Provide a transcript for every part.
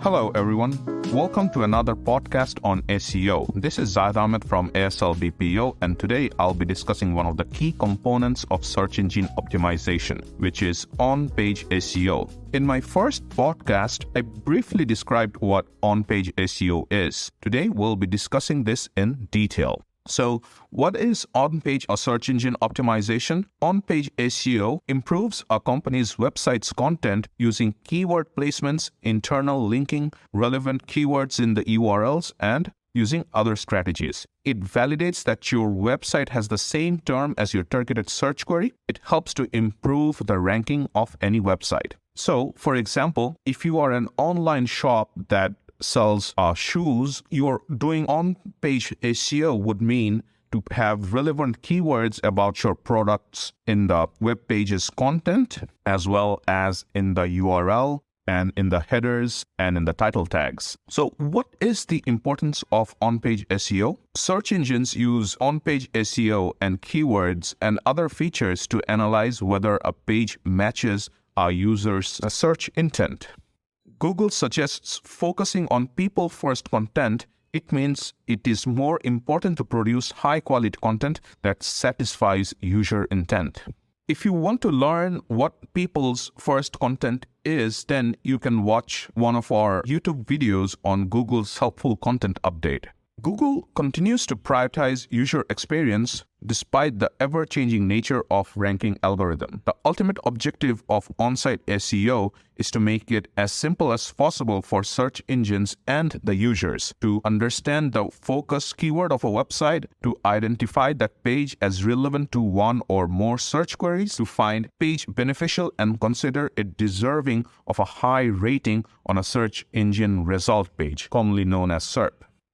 Hello everyone, welcome to another podcast on SEO. This is Zaid Ahmed from ASL BPO, and today I'll be discussing one of the key components of search engine optimization, which is on-page SEO. In my first podcast, I briefly described what on-page SEO is. Today we'll be discussing this in detail. So, what is on-page or search engine optimization? On-page SEO improves a company's website's content using keyword placements, internal linking, relevant keywords in the URLs, and using other strategies. It validates that your website has the same term as your targeted search query. It helps to improve the ranking of any website. So, for example, if you are an online shop that sells shoes, you're doing on-page SEO would mean to have relevant keywords about your products in the web page's content, as well as in the URL and in the headers and in the title tags. So what is the importance of on-page SEO? Search engines use on-page SEO and keywords and other features to analyze whether a page matches a user's search intent. Google suggests focusing on people-first content. It means it is more important to produce high-quality content that satisfies user intent. If you want to learn what people's first content is, then you can watch one of our YouTube videos on Google's helpful content update. Google continues to prioritize user experience despite the ever-changing nature of ranking algorithm. The ultimate objective of on-site SEO is to make it as simple as possible for search engines and the users to understand the focus keyword of a website, to identify that page as relevant to one or more search queries, to find page beneficial and consider it deserving of a high rating on a search engine result page, commonly known as SERP.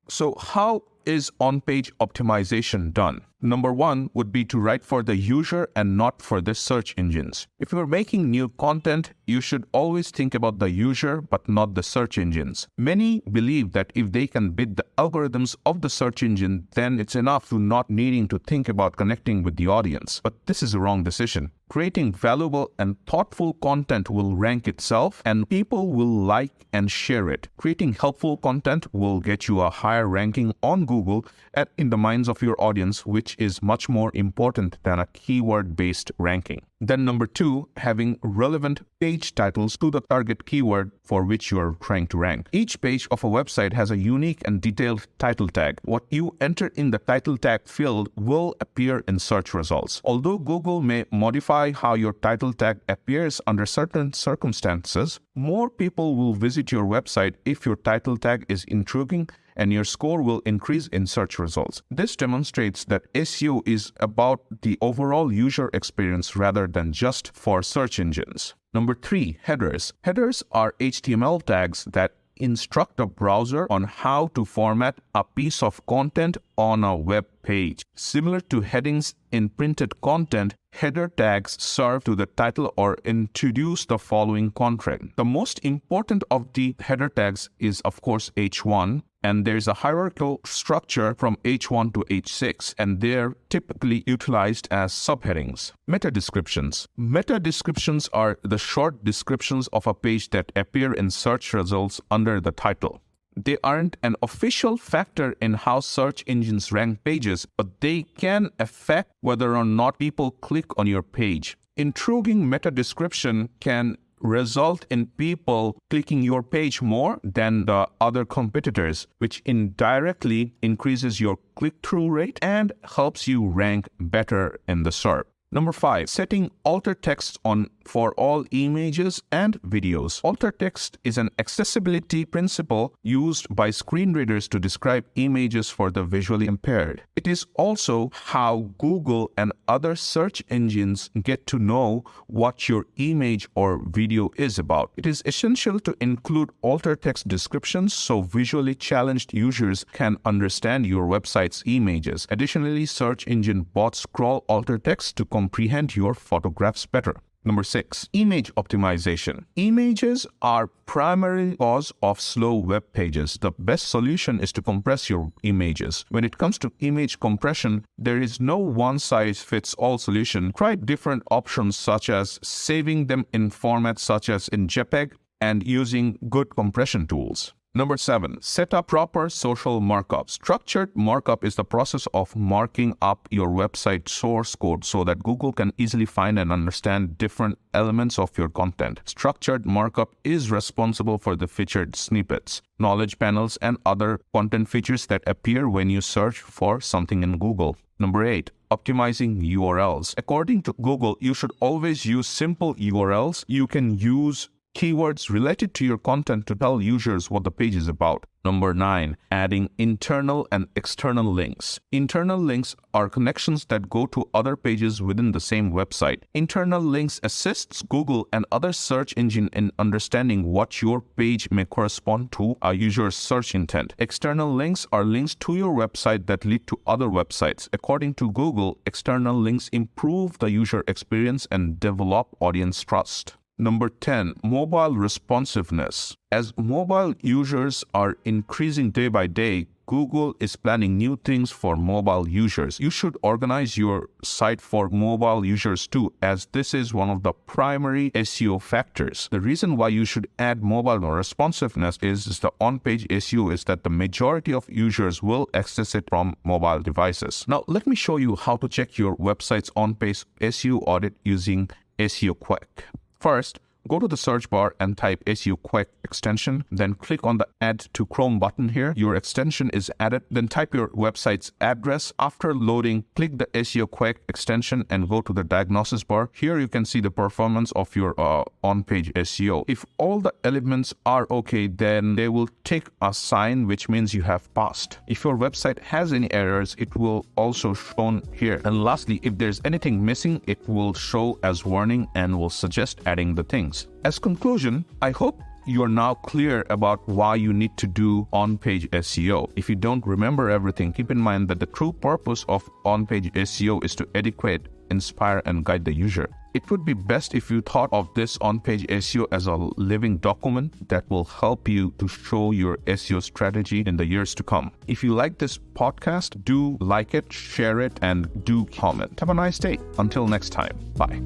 So how is on-page optimization done? Number one would be to write for the user and not for the search engines. If you're making new content, you should always think about the user but not the search engines. Many believe that if they can beat the algorithms of the search engine, then it's enough to not needing to think about connecting with the audience. But this is a wrong decision. Creating valuable and thoughtful content will rank itself and people will like and share it. Creating helpful content will get you a higher ranking on Google and in the minds of your audience, which is much more important than a keyword-based ranking. Then number two, having relevant page titles to the target keyword for which you are trying to rank. Each page of a website has a unique and detailed title tag. What you enter in the title tag field will appear in search results. Although Google may modify how your title tag appears under certain circumstances, more people will visit your website if your title tag is intriguing, and your score will increase in search results. This demonstrates that SEO is about the overall user experience rather than just for search engines. Number three, headers. Headers are HTML tags that instruct a browser on how to format a piece of content on a web page. Similar to headings in printed content, header tags serve to the title or introduce the following content. The most important of the header tags is, of course, H1. And there's a hierarchical structure from H1 to H6, and they're typically utilized as subheadings. Meta descriptions. Meta descriptions are the short descriptions of a page that appear in search results under the title. They aren't an official factor in how search engines rank pages, but they can affect whether or not people click on your page. Intriguing meta description can result in people clicking your page more than the other competitors, which indirectly increases your click-through rate and helps you rank better in the SERP. Number five, setting alter text on for all images and videos. Alter text is an accessibility principle used by screen readers to describe images for the visually impaired. It is also how Google and other search engines get to know what your image or video is about. It is essential to include alter text descriptions so visually challenged users can understand your website's images. Additionally, search engine bots scroll alter text to comprehend your photographs better. Number 6, image optimization. Images are primary cause of slow web pages. The best solution is to compress your images. When it comes to image compression, there is no one-size-fits-all solution. Try different options such as saving them in formats such as in JPEG and using good compression tools. Number 7, set up proper social markup. Structured markup is the process of marking up your website source code so that Google can easily find and understand different elements of your content. Structured markup is responsible for the featured snippets, knowledge panels, and other content features that appear when you search for something in Google. Number 8, optimizing URLs. According to Google, you should always use simple URLs. You can use keywords related to your content to tell users what the page is about. Number 9, adding internal and external links. Internal links are connections that go to other pages within the same website. Internal links assists Google and other search engine in understanding what your page may correspond to a user's search intent. External links are links to your website that lead to other websites. According to Google, external links improve the user experience and develop audience trust. Number 10, mobile responsiveness. As mobile users are increasing day by day, Google is planning new things for mobile users. You should organize your site for mobile users too, as this is one of the primary SEO factors. The reason why you should add mobile responsiveness is the on-page SEO is that the majority of users will access it from mobile devices. Now, let me show you how to check your website's on-page SEO audit using SEO Quick. First, go to the search bar and type SEO Quick extension. Then click on the Add to Chrome button here. Your extension is added. Then type your website's address. After loading, click the SEO Quick extension and go to the diagnosis bar. Here you can see the performance of your on-page SEO. If all the elements are okay, then they will tick a sign, which means you have passed. If your website has any errors, it will also shown here. And lastly, if there's anything missing, it will show as warning and will suggest adding the things. As conclusion, I hope you are now clear about why you need to do on-page SEO. If you don't remember everything, keep in mind that the true purpose of on-page SEO is to educate, inspire, and guide the user. It would be best if you thought of this on-page SEO as a living document that will help you to show your SEO strategy in the years to come. If you like this podcast, do like it, share it, and do comment. Have a nice day. Until next time. Bye.